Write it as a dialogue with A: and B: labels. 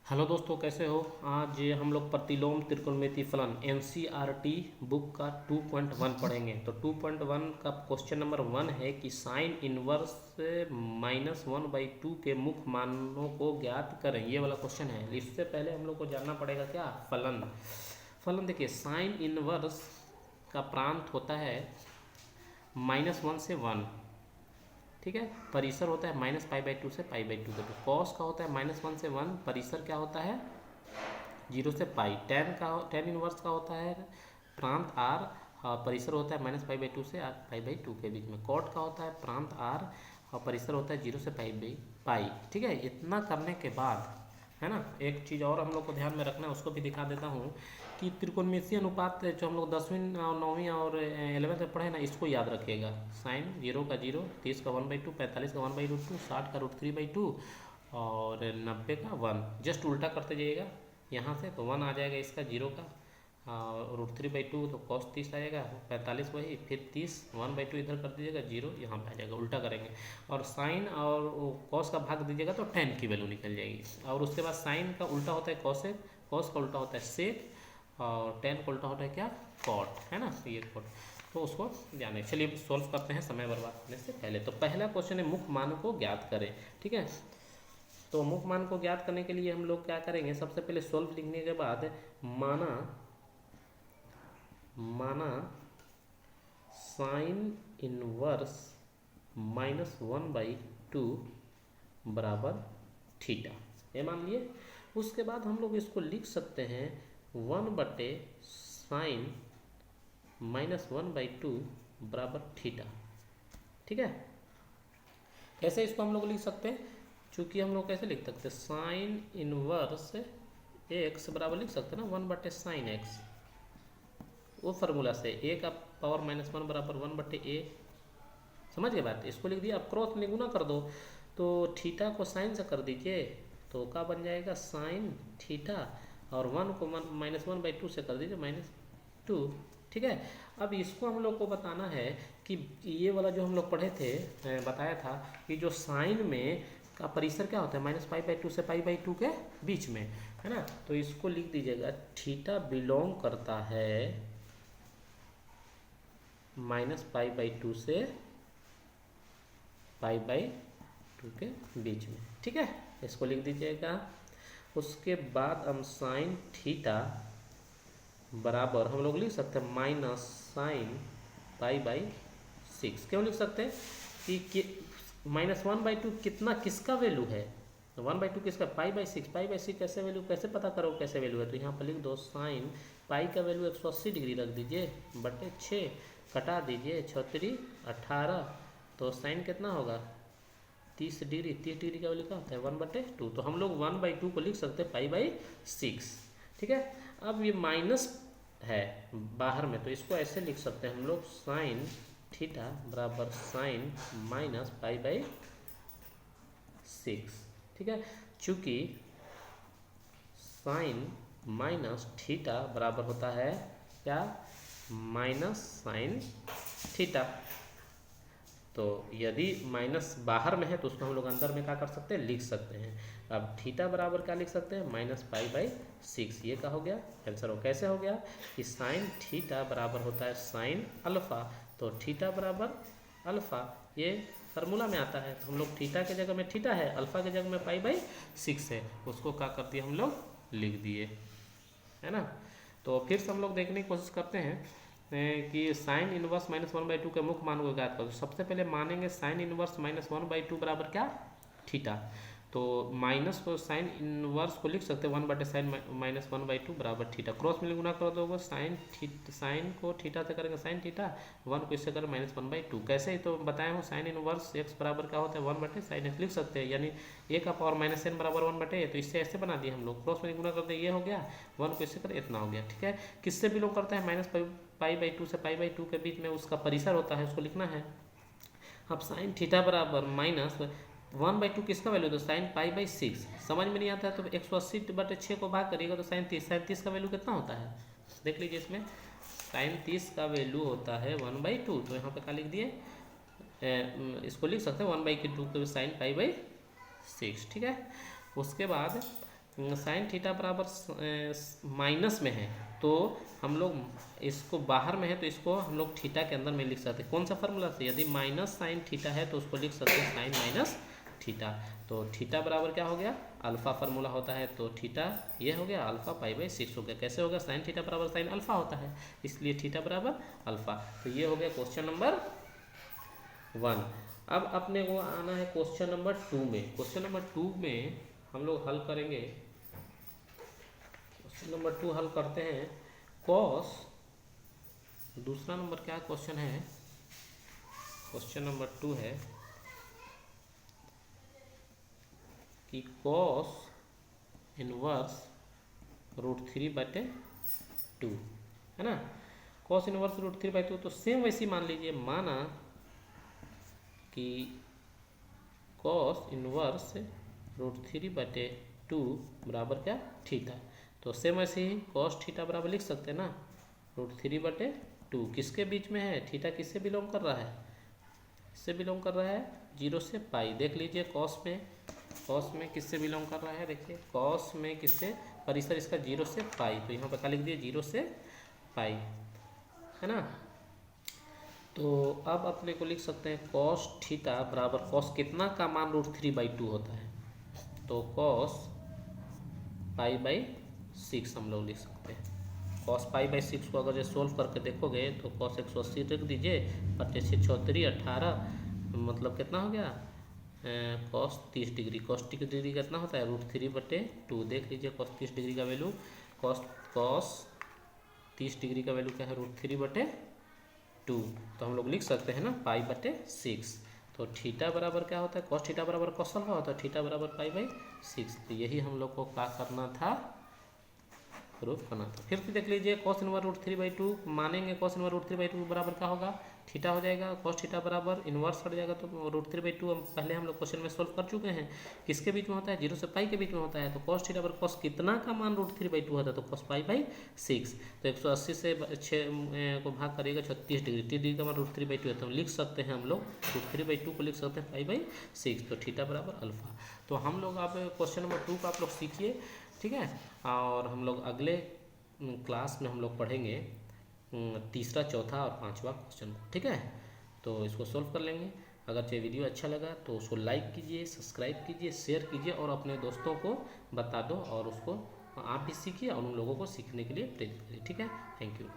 A: Hello दोस्तों, कैसे हो। आज हम लोग प्रतिलोम त्रिकोणमिति फलन एनसीईआरटी बुक का 2.1 पढ़ेंगे। तो 2.1 का क्वेश्चन नंबर 1 है कि साइन इनवर्स -1/2 के मुख्य मानों को ज्ञात करें। ये वाला क्वेश्चन है। इससे पहले हम लोग को जानना पड़ेगा क्या फलन। फलन देखिए, साइन इनवर्स का प्रांत होता है -1 से 1, ठीक है। परिसर होता है -π/2 से π/2 के। तो कॉस का होता है -1 से 1, परिसर क्या होता है 0 से पाई। टेन इनवर्स का होता है प्रांत r, और परिसर होता है -π/2 से π/2 के बीच में। कॉट का होता है प्रांत r और परिसर होता है 0 से पाई। ठीक है। इतना करने के बाद है ना, एक चीज़ और हम लोग को ध्यान में रखना है, उसको भी दिखा देता हूँ कि त्रिकोणमितीय अनुपात जो हम लोग 10वीं और 9वीं और 11th में पढ़े ना, इसको याद रखिएगा। साइन 0 का 0, 30 का 1/2, 45 का 1/√2, 60 का √3/2 और 90 का 1। जस्ट उल्टा करते जाइएगा यहाँ से, तो 1 आ जाएगा इसका 0 का, और √3/2 तो cos 30 आएगा, 45 वही, फिर 30 1/2 इधर कर दीजिएगा, 0 यहाँ पे आ जाएगा। उल्टा करेंगे और साइन और cos का भाग दीजिएगा तो tan की वैल्यू निकल जाएगी। और उसके बाद साइन का उल्टा होता है cosec, cos का उल्टा होता है sec, और tan का उल्टा होता है क्या cot, है ना, ये cot। तो उसको जाने, चलिए सॉल्व करते हैं समय बर्बाद करने से पहले। तो पहला क्वेश्चन है मुख्य मान को ज्ञात करें, ठीक है। तो मुख्य मान को ज्ञात करने के लिए हम लोग क्या करेंगे, सबसे पहले सॉल्व लिखने के बाद माना साइन इनवर्स -1/2 बराबर थीटा, ये मान लिए। उसके बाद हम लोग इसको लिख सकते हैं 1/sin -1/2 बराबर थीटा, ठीक है। कैसे इसको हम लोग लिख सकते हैं, चूंकि हम लोग कैसे लिख सकते हैं, साइन इनवर्स x बराबर लिख सकते हैं ना 1/sin x, वो फार्मूला से a का पावर -1 बराबर 1/a, समझ गए बात। इसको लिख दिया। अब क्रॉस में गुना कर दो, तो थीटा को साइन से कर दीजिए, तो क्या बन जाएगा साइन थीटा, और 1 को -1/2 से कर दीजिए -2, ठीक है। अब इसको हम लोग को बताना है कि ये वाला जो हम लोग पढ़े थे, बताया था कि जो साइन में का परिसर क्या होता है -π/2 से π/2 के बीच में, है ना। तो इसको लिख दीजिएगा थीटा बिलोंग करता है -π/2 से π/2 के बीच में, ठीक है। इसको लिख दीजिएगा। उसके बाद हम साइन थीटा बराबर हम लोग लिख सकते हैं -sin π/6। क्यों लिख सकते हैं कि -1/2 कितना, किसका वैल्यू है, 1/2 किसका, π/6 कैसे वैल्यू, कैसे पता करो कैसे वैल्यू है। तो यहाँ पर लिख दो साइन पाई का वैल्यू 180 डिग्री रख दीजिए, बटे 6 कटा दीजिए, 6×3 18, तो साइन कितना होगा 30 डिग्री। 30 डिग्री का वैल्यू क्या होता है 1/2। तो हम लोग 1/2 को लिख सकते हैं π/6, ठीक है। अब ये माइनस है बाहर में, तो इसको ऐसे लिख सकते हैं हम लोग साइन थीटा बराबर साइन -π/6, ठीक है। चूंकि साइन माइनस थीटा बराबर होता है क्या -sin थीटा। तो यदि माइनस बाहर में है तो उसको हम लोग अंदर में क्या कर सकते हैं, लिख सकते हैं। अब थीटा बराबर क्या लिख सकते हैं -π/6, ये क्या हो गया आंसर हो। कैसे हो गया कि साइन थीटा बराबर होता है साइन अल्फा, तो थीटा बराबर अल्फा, ये फार्मूला में आता है। तो हम लोग थीटा के जगह में थीटा है, अल्फा के जगह में π/6 है, उसको क्या कर दिया हम लोग लिख दिए, है ना। तो फिर से हम लोग देखने की कोशिश करते हैं कि साइन इनवर्स -1/2 के मुख्य मान को ज्ञात करो। सबसे पहले मानेंगे साइन इनवर्स -1/2 बराबर क्या थीटा। तो माइनस को साइन इनवर्स को लिख सकते हैं 1/sin -1/2 बराबर थीटा। क्रॉस में गुना कर दोगे, साइन को थीटा से करेंगे साइन थीटा, 1 को इससे करें -1/2। कैसे ही तो बताया हूँ, साइन इनवर्स x बराबर क्या होता है 1/sin x लिख सकते हैं, यानी a का पावर -n बराबर 1/a। तो इससे ऐसे बना दिए हम लोग, क्रॉस में गुना करते ये हो गया, 1 को इससे करें इतना हो गया, ठीक है। किससे बिलोंग करता है -π/2 से π/2 के बीच में उसका परिसर होता है, उसको लिखना है। अब साइन थीटा बराबर -1/2 किसका वैल्यू, तो साइन π/6। समझ में नहीं आता है तो 180/6 को भाग करिएगा, तो साइन 30 का वैल्यू कितना होता है देख लीजिए। इसमें साइन 30 का वैल्यू होता है 1/2, तो यहाँ पे क्या लिख दिए, इसको लिख सकते हैं 1/2 के साइन π/6, ठीक है। उसके बाद साइन थीटा बराबर माइनस में है तो हम लोग इसको बाहर में है तो इसको हम लोग थीटा के अंदर में लिख सकते हैं। कौन सा फार्मूला से? यदि माइनस साइन थीटा है तो उसको लिख सकते हैं साइन माइनस थीटा। तो थीटा बराबर क्या हो गया? अल्फा फार्मूला होता है तो थीटा ये हो गया अल्फा पाई/6 हो गया। कैसे हो गया? साइन थीटा बराबर साइन अल्फा होता है, इसलिए थीटा बराबर अल्फा। तो ये हो गया क्वेश्चन नंबर 1। अब अपने को आना है क्वेश्चन नंबर 2 में। क्वेश्चन नंबर 2 में हम लोग हल करेंगे। क्वेश्चन नंबर 2 हल करते हैं। कॉस, दूसरा नंबर क्या क्वेश्चन है? क्वेश्चन नंबर 2 है कि कॉस इनवर्स √3/2 है ना। कॉस इनवर्स √3/2 तो सेम वैसी मान लीजिए, माना कि कॉस इनवर्स √3/2 बराबर क्या? थीटा। तो सेम ऐसे ही कॉस थीटा बराबर लिख सकते हैं ना √3/2। किसके बीच में है? थीटा किससे बिलोंग कर रहा है? इससे बिलोंग कर रहा है 0 से पाई। देख लीजिए कॉस में किससे बिलोंग कर रहा है? देखिए कॉस में किससे, परिसर इसका 0 से पाई, तो यहाँ पर क्या लिख दिए? 0 से पाई, है ना। तो अब अपने को लिख सकते हैं कॉस थीटा बराबर कॉस कितना का मान √3/2 होता है, तो कॉस पाई/6 हम लोग लिख सकते हैं। कॉस पाई/6 को अगर ये सोल्व करके देखोगे तो कॉस 180 रख दीजिए, 25 चौतरी 18, मतलब कितना हो गया? Cos 30 degree. कॉस 30 डिग्री कितना होता है? √3/2। देख लीजिए कॉस 30 डिग्री का वैल्यू, कॉस 30 डिग्री का वैल्यू क्या है? √3/2। तो हम लोग लिख सकते हैं ना पाई/6। तो थीटा बराबर क्या होता है? कॉस थीटा बराबर कॉस अल्फा होता है, थीटा बराबर पाई/6। तो यही हम लोग को क्या करना था? प्रूफ करना था। फिर से देख लीजिए कॉस इनवर्स √3/2 मानेंगे, कॉस इनवर्स √3/2 बराबर क्या होगा? थीटा हो जाएगा। कॉस थीटा बराबर इनवर्स हट जाएगा तो √3/2 पहले हम लोग क्वेश्चन में सोल्व कर चुके हैं। किसके बीच में होता है? 0 से पाई के बीच में होता है। तो कॉस थीटा बराबर कॉस कितना का मान √3/2 होता है? तो कॉस पाई/6। तो 180 से 6 को भाग करिएगा 36 डिग्री, 30 डिग्री का मान √3/2 है। तो लिख सकते हैं हम लोग √3/2 को लिख सकते हैं पाई/6। तो थीटा बराबर अल्फा। तो हम लोग अब क्वेश्चन नंबर 2 का आप लोग सीखिए, ठीक है। और हम लोग अगले क्लास में हम लोग पढ़ेंगे तीसरा, चौथा और पांचवा क्वेश्चन, ठीक है। तो इसको सोल्व कर लेंगे। अगर ये वीडियो अच्छा लगा तो उसको लाइक कीजिए, सब्सक्राइब कीजिए, शेयर कीजिए और अपने दोस्तों को बता दो, और उसको आप भी सीखिए और उन लोगों को सीखने के लिए प्रेरित करिए, ठीक है। Thank you.